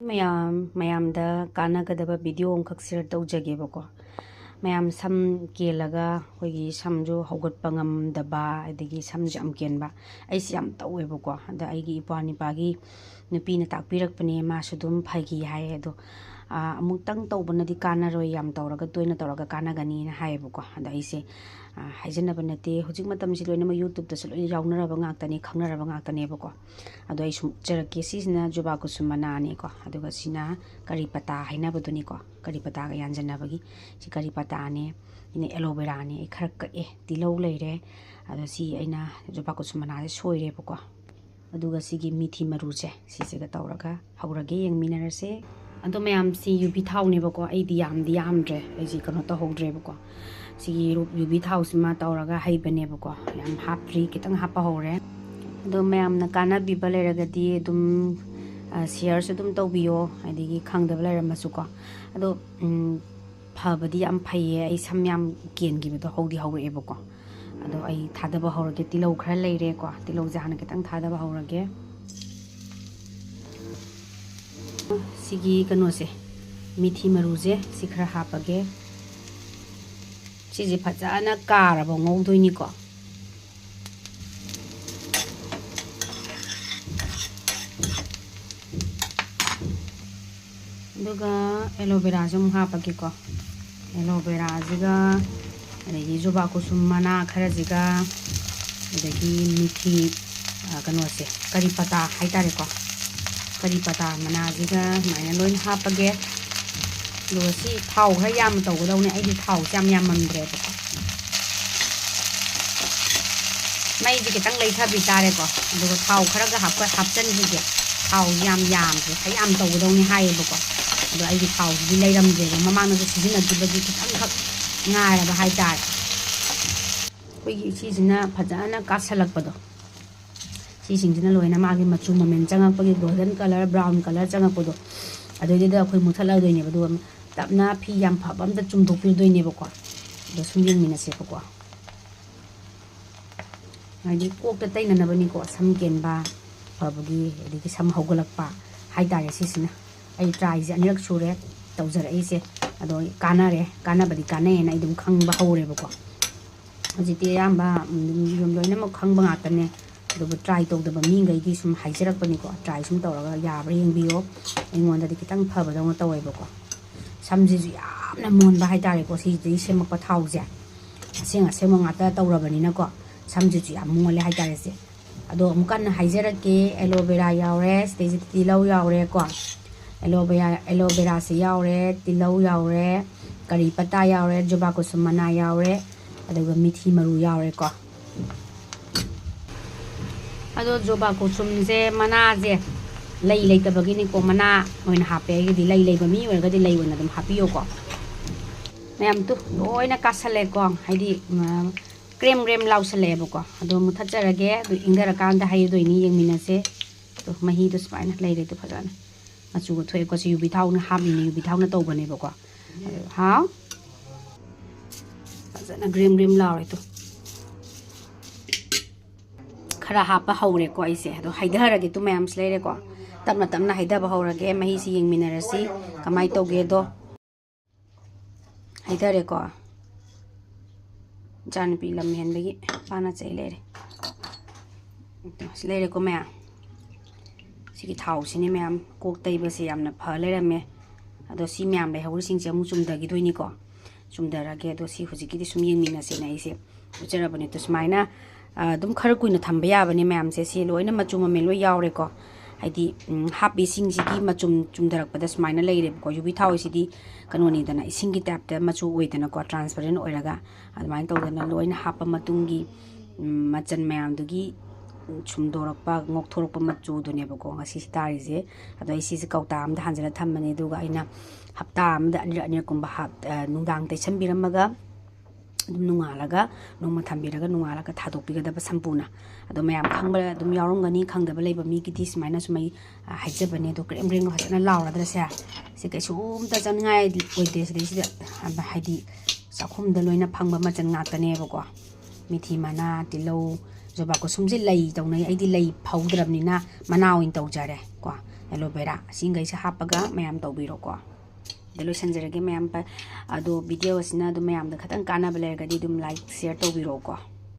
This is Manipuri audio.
ꯃꯌꯥꯝꯗ ꯀꯥꯟꯅꯒꯗꯕ ꯚꯤꯗꯤꯑꯣ ꯑꯃꯈꯛ ꯁꯤꯌꯔ ꯇꯧꯖꯒꯦꯕꯀꯣ. ꯃꯌꯥꯝ ꯁꯝ ꯀꯦꯜꯂꯒ ꯑꯩꯈꯣꯏꯒꯤ ꯁꯝꯁꯨ ꯍꯧꯒꯠꯄ ꯉꯝꯗꯕ, ꯑꯗꯒꯤ ꯁꯝꯁꯨ ꯌꯥꯝ ꯀꯦꯟꯕ, ꯑꯩꯁꯤ ꯌꯥꯝ ꯇꯧꯋꯦꯕꯀꯣ. ꯑꯗ ꯑꯩꯒꯤ ꯏꯄ꯭ꯋꯥꯅꯤꯄꯥꯒꯤ ꯅꯨꯄꯤꯅ ꯇꯥꯛꯄꯤꯔꯛꯄꯅꯦ, ꯃꯥꯁꯨ ꯑꯗꯨꯝ ꯐꯈꯤ ꯍꯥꯏꯌꯦ. ꯑꯗꯣ ꯑꯃꯨꯛꯇꯪ ꯇꯧꯕꯅꯗꯤ ꯀꯥꯟꯅꯔꯣꯏ, ꯌꯥꯝ ꯇꯧꯔꯒ ꯇꯣꯏꯅ ꯇꯧꯔꯒ ꯀꯥꯟꯅꯒꯅꯤꯅ ꯍꯥꯏꯌꯦꯕꯀꯣ. ꯑꯗ ꯑꯩꯁꯦ ꯍꯥꯏꯖꯟꯅꯕ ꯅꯠꯇꯦ, ꯍꯧꯖꯤꯛ ꯃꯇꯝꯁꯤ ꯂꯣꯏꯅꯃꯛ ꯌꯨꯇ꯭ꯌꯨꯕꯇꯁꯨ ꯂꯣꯏꯅ ꯌꯥꯎꯅꯔꯕ ꯉꯥꯛꯇꯅꯤ, ꯈꯪꯅꯔꯕ ꯉꯥꯛꯇꯅꯦꯕꯀꯣ. ꯑꯗꯣ ꯑꯩ ꯁꯨꯝ ꯎꯠꯆꯔꯛꯀꯦ. ꯁꯤꯁꯤꯅ ꯖꯨꯕꯥ ꯀꯨꯁꯨꯝ ꯃꯅꯥꯅꯤꯀꯣ, ꯑꯗꯨꯒ ꯁꯤꯅ ꯀꯔꯤ ꯄꯇꯥ ꯍꯥꯏꯅꯕꯗꯨꯅꯤꯀꯣ, ꯀꯔꯤ ꯄꯇꯥꯒ ꯌꯥꯟꯁꯤꯟꯅꯕꯒꯤ. ꯁꯤ ꯀꯔꯤ ꯄꯇꯥꯅꯦ, ꯁꯤꯅ ꯑꯦꯂꯣꯕꯦꯔꯥꯅꯦ. ꯑꯩ ꯈꯔ ꯀꯛꯑꯦ, ꯇꯤꯜꯍꯧ ꯂꯩꯔꯦ, ꯑꯗꯣ ꯁꯤ ꯑꯩꯅ ꯖꯨꯕꯥ ꯀꯨꯁꯨꯝ ꯃꯅꯥꯁꯦ ꯁꯣꯏꯔꯦꯕꯀꯣ. ꯑꯗꯨꯒ ꯁꯤꯒꯤ ꯃꯤꯊꯤ ꯃꯔꯨꯁꯦ ꯁꯤꯁꯤꯒ ꯇꯧꯔꯒ ꯍꯧꯔꯒꯦ, ꯌꯦꯡꯃꯤꯟꯅꯔꯁꯦ. ꯑꯗꯣ ꯃꯌꯥꯝꯁꯤ ꯌꯨꯕꯤ ꯊꯥꯎꯅꯦꯕꯀꯣ, ꯑꯩꯗꯤ ꯌꯥꯝꯗ꯭ꯔꯦ, ꯑꯩꯁꯤ ꯀꯩꯅꯣ ꯇꯧꯍꯧꯗ꯭ꯔꯦꯕꯀꯣ. ꯁꯤꯒꯤ ꯌꯨꯕꯤ ꯊꯥꯎꯁꯤꯃ ꯇꯧꯔꯒ ꯍꯩꯕꯅꯦꯕꯀꯣ, ꯌꯥꯝ ꯍꯥꯞꯇ꯭ꯔꯤ, ꯈꯤꯇꯪ ꯍꯥꯞꯄ ꯍꯧꯔꯦ. ꯑꯗꯣ ꯃꯌꯥꯝꯅ ꯀꯥꯟꯅꯕꯤꯕ ꯂꯩꯔꯒꯗꯤ ꯑꯗꯨꯝ ꯁꯤꯌꯔꯁꯨ ꯑꯗꯨꯝ ꯇꯧꯕꯤꯌꯣ, ꯑꯗꯒꯤ ꯈꯪꯗꯕ ꯂꯩꯔꯝꯃꯁꯨꯀꯣ. ꯑꯗꯣ ꯐꯕꯗꯤ ꯌꯥꯝ ꯐꯩꯌꯦ. ꯑꯩ ꯁꯝ ꯌꯥꯝ ꯀꯦꯟꯈꯤꯕꯗꯣ ꯍꯧꯗꯤ ꯍꯧꯔꯛꯑꯦꯕꯀꯣ. ꯑꯗꯣ ꯑꯩ ꯊꯥꯗꯕ ꯍꯧꯔꯒꯦ. ꯇꯤꯜꯍꯧ ꯈꯔ ꯂꯩꯔꯦꯀꯣ, ꯇꯤꯜꯍꯧꯁꯦ ꯍꯥꯟꯅ ꯈꯤꯇꯪ ꯊꯥꯗꯕ ꯍꯧꯔꯒꯦ. ꯁꯤꯒꯤ ꯀꯩꯅꯣꯁꯦ, ꯃꯤꯊꯤ ꯃꯔꯨꯁꯦ ꯁꯤ ꯈꯔ ꯍꯥꯞꯄꯒꯦ. ꯁꯤꯁꯦ ꯐꯖꯅ ꯀꯥꯔꯕ ꯉꯧꯗꯣꯏꯅꯤꯀꯣ. ꯑꯗꯨꯒ ꯑꯦꯂꯣꯕꯦꯔꯥꯁꯨ ꯑꯃꯨꯛ ꯍꯥꯞꯄꯒꯦꯀꯣ. ꯑꯦꯂꯣꯕꯦꯔꯥꯁꯤꯒ, ꯑꯗꯒꯤ ꯖꯨꯕꯥ ꯀꯨꯁꯨꯝ ꯃꯅꯥ ꯈꯔꯁꯤꯒ, ꯑꯗꯒꯤ ꯃꯤꯊꯤ ꯀꯩꯅꯣꯁꯦ, ꯀꯔꯤ ꯄꯇꯥ ꯍꯥꯏꯇꯥꯔꯦꯀꯣ, ꯀꯔꯤ ꯄꯇꯥ ꯃꯅꯥꯁꯤꯒ ꯁꯨꯃꯥꯏꯅ ꯂꯣꯏꯅ ꯍꯥꯞꯄꯒꯦ. ꯑꯗꯨꯒ ꯁꯤ ꯊꯥꯎ ꯈꯔ ꯌꯥꯝꯅ ꯇꯧꯒꯗꯧꯅꯦ, ꯑꯩꯗꯤ ꯊꯥꯎꯁꯦ ꯌꯥꯝ ꯌꯥꯝꯃꯟꯗ꯭ꯔꯦꯕꯀꯣ. ꯃꯩꯁꯦ ꯈꯤꯇꯪ ꯂꯩꯊꯕꯤ ꯇꯥꯔꯦꯀꯣ. ꯑꯗꯨꯒ ꯊꯥꯎ ꯈꯔꯒ ꯍꯥꯞꯆꯟꯈꯤꯒꯦ. ꯊꯥꯎ ꯌꯥꯝ ꯌꯥꯝꯗ꯭ꯔꯦ, ꯈꯔ ꯌꯥꯝ ꯇꯧꯒꯗꯧꯅꯤ ꯍꯥꯏꯌꯦꯕꯀꯣ. ꯑꯗꯣ ꯑꯩꯒꯤ ꯊꯥꯎꯁꯤꯗꯤ ꯂꯩꯔꯝꯗ꯭ꯔꯦꯕ, ꯃꯃꯥꯡꯗꯁꯨ ꯁꯤꯖꯤꯟꯅꯈꯤꯕꯒꯤ ꯈꯤꯇꯪꯈꯛ ꯉꯥꯏꯔꯕ ꯍꯥꯏꯇꯥꯔꯦ. ꯑꯩꯈꯣꯏꯒꯤ ꯁꯤꯁꯤꯅ ꯐꯖꯅ ꯀꯥꯁꯜꯂꯛꯄꯗꯣ, ꯁꯤꯁꯤꯡꯁꯤꯅ ꯂꯣꯏꯅ ꯃꯥꯒꯤ ꯃꯆꯨ ꯃꯃꯦꯟ ꯆꯪꯉꯛꯄꯒꯤ ꯒꯣꯜꯗꯟ ꯀꯂꯔ, ꯕ꯭ꯔꯥꯎꯟ ꯀꯂꯔ ꯆꯪꯉꯛꯄꯗꯣ, ꯑꯗꯨꯏꯗꯨꯗ ꯑꯩꯈꯣই ꯃꯨꯊꯠꯂꯛꯗꯣꯏꯅꯦꯕ. ꯑꯗꯨꯒ ꯇꯞꯅ ꯐꯤ ꯌꯥꯝ ꯐꯕ ꯑꯝꯇ ꯆꯨꯝꯊꯣꯛꯄꯤꯗꯣꯏꯅꯦꯕꯀꯣ. ꯑꯗꯣ ꯁꯨꯝ ꯌꯦꯡꯃꯤꯟꯅꯁꯦꯕꯀꯣ. ꯍꯥꯏꯗꯤ ꯀꯣꯛꯇ ꯇꯩꯅꯅꯕꯅꯤꯀꯣ, ꯁꯝ ꯀꯦꯟꯕ ꯐꯕꯒꯤ, ꯑꯗꯒꯤ ꯁꯝ ꯍꯧꯒꯠꯂꯛꯄ ꯍꯥꯏꯇꯥꯔꯦ. ꯁꯤꯁꯤꯅ ꯑꯩ ꯇ꯭ꯔꯥꯏꯁꯦ ꯑꯅꯤꯔꯛ ꯁꯨꯔꯦ ꯇꯧꯖꯔꯛꯏꯁꯦ. ꯑꯗꯣ ꯀꯥꯟꯅꯔꯦ, ꯀꯥꯟꯅꯕꯗꯤ ꯀꯥꯟꯅꯩꯌꯦꯅ ꯑꯩ ꯑꯗꯨꯝ ꯈꯪꯕ ꯍꯧꯔꯦꯕꯀꯣ. ꯍꯧꯖꯤꯛꯇꯤ ꯑꯌꯥꯝꯕ ꯌꯨꯝ ꯂꯣꯏꯅꯃꯛ ꯈꯪꯕ ꯉꯥꯛꯇꯅꯦ. ꯑꯗꯨꯕꯨ ꯇ꯭ꯔꯥꯏ ꯇꯧꯗꯕ ꯃꯤꯈꯩꯗꯤ ꯁꯨꯝ ꯍꯥꯏꯖꯔꯛꯄꯅꯤꯀꯣ. ꯇ꯭ꯔꯥꯏ ꯁꯨꯝ ꯇꯧꯔꯒ ꯌꯥꯕ꯭ꯔꯥ ꯌꯦꯡꯕꯤꯌꯣ. ꯑꯩꯉꯣꯟꯗꯗꯤ ꯈꯤꯇꯪ ꯐꯕꯗꯧꯅ ꯇꯧꯋꯦꯕꯀꯣ. ꯁꯝꯁꯤꯁꯨ ꯌꯥꯝꯅ ꯃꯣꯟꯕ ꯍꯥꯏꯇꯥꯔꯦꯀꯣ. ꯁꯤꯗꯒꯤ ꯁꯦꯝꯃꯛꯄ ꯊꯥꯎꯁꯦ ꯑꯁꯦꯡꯕ ꯉꯥꯛꯇ ꯇꯧꯔꯕꯅꯤꯅꯀꯣ, ꯁꯝꯁꯤꯁꯨ ꯌꯥꯝ ꯃꯣꯜꯂꯦ ꯍꯥꯏꯇꯥꯔꯦ ꯁꯦ. ꯑꯗꯣ ꯑꯃꯨꯛ ꯀꯟꯅ ꯍꯥꯏꯖꯔꯛꯀꯦ. ꯑꯦꯂꯣꯕꯦꯔꯥ ꯌꯥꯎꯔꯦ, ꯁꯤꯗꯩꯁꯤꯗ ꯇꯤꯜꯍꯧ ꯌꯥꯎꯔꯦꯀꯣ. ꯑꯦꯂꯣꯕꯦꯔꯥꯁꯤ ꯌꯥꯎꯔꯦ, ꯇꯤꯜꯍꯧ ꯌꯥꯎꯔꯦ, ꯀꯔꯤ ꯄꯇꯥ ꯌꯥꯎꯔꯦ, ꯖꯨꯕꯥ ꯀꯨꯁꯨꯝ ꯃꯅꯥ ꯌꯥꯎꯔꯦ, ꯑꯗꯨꯒ ꯃꯤꯊꯤ ꯃꯔꯨ ꯌꯥꯎꯔꯦꯀꯣ. ꯑꯗꯣ ꯖꯨꯕꯥ ꯀꯨꯁꯨꯝꯁꯦ ꯃꯅꯥꯁꯦ ꯂꯩ ꯂꯩꯇꯕꯒꯤꯅꯤꯀꯣ, ꯃꯅꯥ ꯑꯣꯏꯅ ꯍꯥꯞꯄꯦ ꯑꯩꯒꯤꯗꯤ. ꯂꯩ ꯂꯩꯕ ꯃꯤ ꯑꯣꯏꯔꯒꯗꯤ ꯂꯩ ꯑꯣꯏꯅ ꯑꯗꯨꯝ ꯍꯥꯞꯄꯤꯌꯣꯀꯣ. ꯃꯌꯥꯝ ꯂꯣꯏꯅ ꯀꯥꯁꯜꯂꯦꯀꯣ, ꯍꯥꯏꯗꯤ ꯀ꯭ꯔꯦꯝ ꯂꯥꯎꯁꯜꯂꯛꯑꯦꯕꯀꯣ. ꯑꯗꯣ ꯃꯨꯊꯠꯆꯔꯒꯦ. ꯑꯗꯨ ꯏꯪꯊꯔꯀꯥꯟꯗ ꯍꯩꯗꯣꯏꯅꯤ, ꯌꯦꯡꯃꯤꯟꯅꯁꯦ. ꯑꯗꯣ ꯃꯍꯤꯗꯣ ꯁꯨꯃꯥꯏꯅ ꯂꯩꯔꯦꯗꯣ, ꯐꯖꯅ ꯃꯆꯨꯒ ꯊꯣꯛꯑꯦꯀꯣ. ꯁꯤ ꯌꯨꯕꯤ ꯊꯥꯎꯅ ꯍꯥꯞꯄꯤꯅꯦ, ꯌꯨꯕꯤ ꯊꯥꯎꯅ ꯇꯧꯕꯅꯦꯕꯀꯣ. ꯑꯗꯣ ꯍꯥꯎ, ꯐꯖꯅ ꯒ꯭ꯔꯤꯝ ꯂꯥꯎꯔꯦꯗꯣ. ꯈꯔ ꯍꯥꯞꯄ ꯍꯧꯔꯦꯀꯣ ꯑꯩꯁꯦ. ꯑꯗꯣ ꯍꯩꯊꯔꯒꯦ. ꯃꯌꯥꯝꯁꯨ ꯂꯩꯔꯦꯀꯣ. ꯇꯞꯅ ꯍꯩꯊꯕ ꯍꯧꯔꯒꯦ. ꯃꯍꯤꯁꯤ ꯌꯦꯡꯃꯤꯟꯅꯔꯁꯤ ꯀꯃꯥꯏꯅ ꯇꯧꯒꯦꯗꯣ. ꯍꯩꯊꯔꯦꯀꯣ. ꯏꯆꯥꯅꯨꯄꯤ ꯂꯝ ꯍꯦꯟꯕꯒꯤ ꯄꯥꯅ ꯆꯩ ꯂꯩꯔꯦ. ꯁꯤ ꯂꯩꯔꯦꯀꯣ ꯃꯌꯥꯝ. ꯁꯤꯒꯤ ꯊꯥꯎꯁꯤꯅꯤ ꯃꯌꯥꯝ, ꯀꯣꯛ ꯇꯩꯕꯁꯦ ꯌꯥꯝꯅ ꯐ ꯂꯩꯔꯝꯃꯦ. ꯑꯗꯣ ꯁꯤ ꯃꯌꯥꯝ ꯂꯩꯍꯧꯔꯤꯁꯤꯡꯁꯦ ꯑꯃꯨꯛ ꯆꯨꯝꯊꯈꯤꯗꯣꯏꯅꯤꯀோ. ꯆꯨꯝꯊꯔꯒꯦ. ꯑꯗꯣ ꯁꯤ ꯍꯧꯖꯤꯛꯀꯤꯗꯤ ꯁꯨꯝ ꯌꯦꯡꯃꯤꯟꯅꯁꯦꯅ ꯑꯩꯁꯦ ꯎꯠꯆꯔꯕꯅꯦ. ꯑꯗꯣ ꯁꯨꯃꯥꯏꯅ ꯑꯗꯨꯝ ꯈꯔ ꯀꯨꯏꯅ ꯊꯝꯕ ꯌꯥꯕꯅꯦ ꯃꯌꯥꯝꯁꯦ. ꯁꯤ ꯂꯣꯏꯅ ꯃꯆꯨ ꯃꯃꯦꯟ ꯂꯣꯏ ꯌꯥꯎꯔꯦꯀꯣ. ꯍꯥꯏꯗꯤ ꯍꯥꯞꯄꯤꯁꯤꯡꯁꯤꯒꯤ ꯆꯨꯝꯊꯔꯛꯄꯗ ꯁꯨꯃꯥꯏꯅ ꯂꯩꯔꯦꯕꯀꯣ. ꯌꯨꯕꯤ ꯊꯥꯎꯁꯤꯗꯤ ꯀꯩꯅꯣꯅꯤꯗꯅ, ꯏꯁꯤꯡꯒꯤ ꯇꯥꯏꯞꯇ ꯃꯆꯨ ꯑꯣꯏꯗꯅꯀꯣ, ꯇ꯭ꯔꯥꯟꯁꯄꯦꯔꯦꯟ ꯑꯣꯏꯔꯒ ꯑꯗꯨꯃꯥꯏꯅ ꯇꯧꯗꯅ ꯂꯣꯏꯅ ꯍꯥꯞꯄ ꯃꯇꯨꯡꯒꯤ ꯃꯆꯜ ꯃꯌꯥꯝꯗꯨꯒꯤ ꯁꯨꯝꯗꯣꯔꯛꯄ, ꯉꯧꯊꯣꯔꯛꯄ ꯃꯆꯨꯗꯨꯅꯦꯕꯀꯣ ꯉꯁꯤ ꯇꯥꯔꯤꯁꯦ. ꯑꯗꯣ ꯑꯩ ꯁꯤꯁꯦ ꯀꯧꯇꯥ ꯑꯃꯗ ꯍꯥꯟꯖꯤꯜꯂ ꯊꯝꯕꯅꯦ. ꯑꯗꯨꯒ ꯑꯩꯅ ꯍꯞꯇꯥ ꯑꯃꯗ ꯑꯅꯤꯔꯛꯀꯨꯝꯕ ꯅꯨꯡꯗꯥꯡ ꯇꯩꯁꯟꯕꯤꯔꯝꯃꯒ ꯑꯗꯨꯝ ꯅꯣꯡꯉꯥꯜꯂꯒ ꯅꯣꯡꯃ ꯊꯝꯕꯤꯔꯒ ꯅꯣꯡꯉꯥꯜꯂꯒ ꯊꯥꯗꯣꯛꯄꯤꯒꯗꯕ ꯁꯝꯄꯨꯅ. ꯑꯗꯣ ꯃꯌꯥꯝ ꯈꯪꯕ ꯑꯗꯨꯝ ꯌꯥꯎꯔꯝꯒꯅꯤ, ꯈꯪꯗꯕ ꯂꯩꯕ ꯃꯤꯒꯤꯗꯤ ꯁꯨꯃꯥꯏꯅ ꯁꯨꯝ ꯑꯩ ꯍꯥꯏꯖꯕꯅꯦ. ꯑꯗꯣ ꯀ꯭ꯔꯦꯝ ꯐꯖꯅ ꯂꯥꯎꯔꯗ꯭ꯔꯁꯦ. ꯁꯤ ꯀꯩꯁꯨꯝꯇ ꯆꯪꯅꯤꯡꯉꯥꯏ ꯑꯣꯏꯗꯦ. ꯁꯤꯗꯩꯁꯤꯗ ꯍꯥꯏꯗꯤ ꯆꯥꯛꯈꯨꯝꯗ ꯂꯣꯏꯅ ꯐꯪꯕ ꯃꯆꯜ ꯉꯥꯛꯇꯅꯦꯕꯀꯣ. ꯃꯤꯊꯤ ꯃꯅꯥ, ꯇꯤꯜꯍꯧ, ꯖꯨꯕꯥ ꯀꯨꯁꯨꯝꯁꯦ ꯂꯩ ꯇꯧꯅꯩ. ꯑꯩꯗꯤ ꯂꯩ ꯐꯧꯗ꯭ꯔꯕꯅꯤꯅ ꯃꯅꯥ ꯑꯣꯏꯅ ꯇꯧꯖꯔꯦ ꯀꯣ. ꯑꯦꯂꯣ ꯕꯦꯔꯥ ꯁꯤꯡꯈꯩꯁꯦ ꯍꯥꯞꯄꯒ ꯃꯌꯥꯝ ꯇꯧꯕꯤꯔꯣꯀꯣ ꯑꯗ ꯂꯣꯏꯁꯟꯖꯔꯒꯦ ꯃꯌꯥꯝ ꯑꯗꯣ ꯚꯤꯗꯤꯑꯣ ꯑꯁꯤꯅ ꯑꯗꯨꯝ ꯃꯌꯥꯝꯗ ꯈꯤꯇꯪ ꯀꯥꯟꯅꯕ ꯂꯩꯔꯒꯗꯤ ꯑꯗꯨꯝ ꯂꯥꯏꯛ ꯁꯦꯌꯔ ꯇꯧꯕꯤꯔꯛꯑꯣꯀꯣ